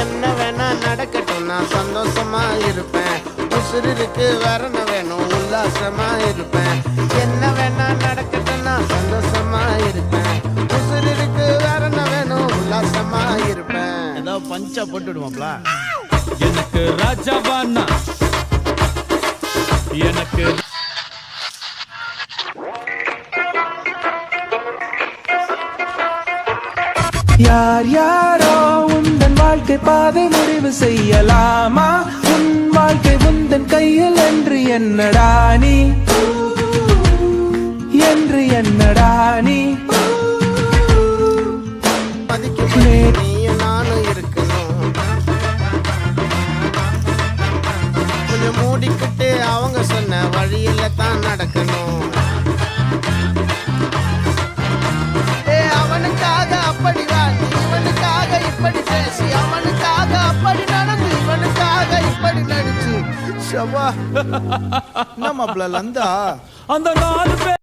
என்ன வேணா நடக்கட்டும் நான் சந்தோஷமா இருப்பேன். உசுருக்கு வரண வேணும் உல்லாசமா இருப்பேன். என்ன வேணா நடக்கட்டும் நான் சந்தோஷமா இருப்பேன். உசுருக்கு வரண வேணும் உல்லாசமா இருப்பேன். ஏதோ பஞ்சா போட்டுடுவாப்ல. எனக்கு ராஜாவானா எனக்கு யார் யாரோ உந்தன் வாழ்க்கை பாதை முடிவு செய்யலாமா? உன் வாழ்க்கை உந்தன் கையில் என்று என்னடா நீ என்று என்னடா நீ நீயும் நானும் இருக்கணும். கொஞ்சம் மூடிக்கிட்டு அவங்க சொன்ன வழியில தான் நடக்கணும். அவனுக்காக அப்படி வாடி இவனுக்காக இப்படி பேசி அவனுக்காக அப்படி நடந்து இவனுக்காக இப்படி நடிச்சு நம்ம லந்தா அந்த 4 பேர்